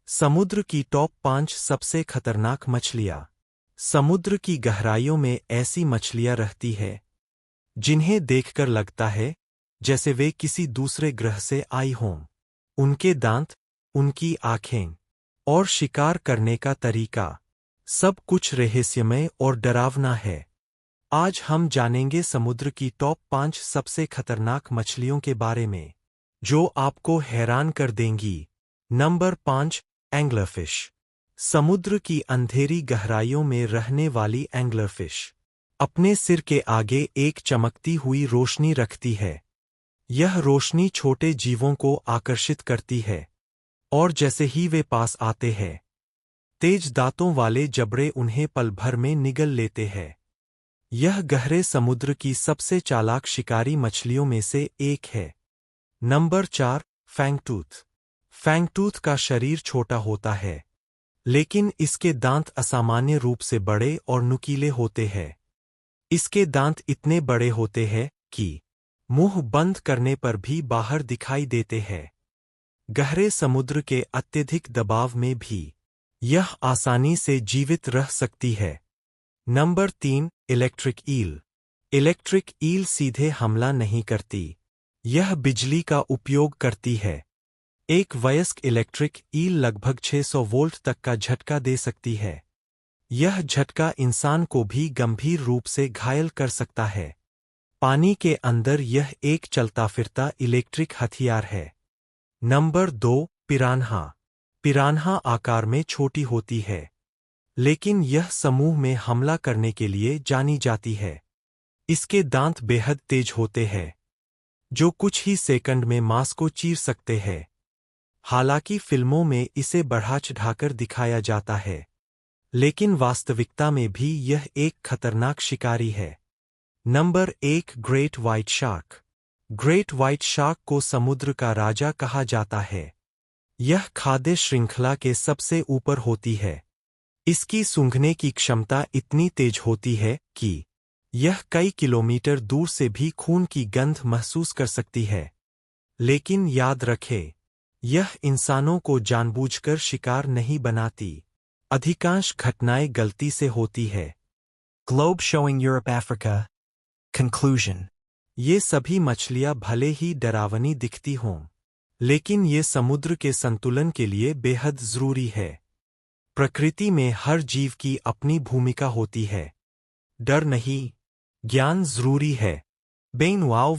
समुद्र की टॉप 5 सबसे खतरनाक मछलियाँ। समुद्र की गहराइयों में ऐसी मछलियाँ रहती है जिन्हें देखकर लगता है जैसे वे किसी दूसरे ग्रह से आई हों। उनके दांत, उनकी आँखें और शिकार करने का तरीका, सब कुछ रहस्यमय और डरावना है। आज हम जानेंगे समुद्र की टॉप 5 सबसे खतरनाक मछलियों के बारे में, जो आपको हैरान कर देंगी। नंबर 5, एंग्लरफिश। समुद्र की अंधेरी गहराइयों में रहने वाली एंग्लरफिश अपने सिर के आगे एक चमकती हुई रोशनी रखती है। यह रोशनी छोटे जीवों को आकर्षित करती है, और जैसे ही वे पास आते हैं, तेज दांतों वाले जबड़े उन्हें पल भर में निगल लेते हैं। यह गहरे समुद्र की सबसे चालाक शिकारी मछलियों में से एक है। नंबर 4, फैंगटूथ। फैंगटूथ का शरीर छोटा होता है, लेकिन इसके दांत असामान्य रूप से बड़े और नुकीले होते हैं। इसके दांत इतने बड़े होते हैं कि मुंह बंद करने पर भी बाहर दिखाई देते हैं। गहरे समुद्र के अत्यधिक दबाव में भी यह आसानी से जीवित रह सकती है। Number 3, electric eel. Electric eel सीधे हमला नहीं करती, यह बिजली का उपयोग करती है। एक वयस्क इलेक्ट्रिक ईल लगभग 600 वोल्ट तक का झटका दे सकती है। यह झटका इंसान को भी गंभीर रूप से घायल कर सकता है। पानी के अंदर यह एक चलता फिरता इलेक्ट्रिक हथियार है। Number 2, piranha. पिरान्हा आकार में छोटी होती है, लेकिन यह समूह में हमला करने के लिए जानी जाती है। इसके दांत बेहद तेज होते हैं, जो कुछ ही सेकंड में मांस को चीर सकते हैं। हालांकि फिल्मों में इसे बढ़ा चढ़ाकर दिखाया जाता है, लेकिन वास्तविकता में भी यह एक खतरनाक शिकारी है। Number 1, great white shark. Great white shark को समुद्र का राजा कहा जाता है। यह खाद्य श्रृंखला के सबसे ऊपर होती है। इसकी सूंघने की क्षमता इतनी तेज होती है कि यह कई किलोमीटर दूर से भी खून की गंध महसूस कर सकती है। लेकिन याद रखें, यह इंसानों को जानबूझकर शिकार नहीं बनाती। अधिकांश घटनाएं गलती से होती है। Globe showing Europe Africa. Conclusion. ये सभी मछलियां भले ही डरावनी दिखती हों, लेकिन ये समुद्र के संतुलन के लिए बेहद जरूरी है। प्रकृति में हर जीव की अपनी भूमिका होती है। डर नहीं, ज्ञान जरूरी है। Ben wow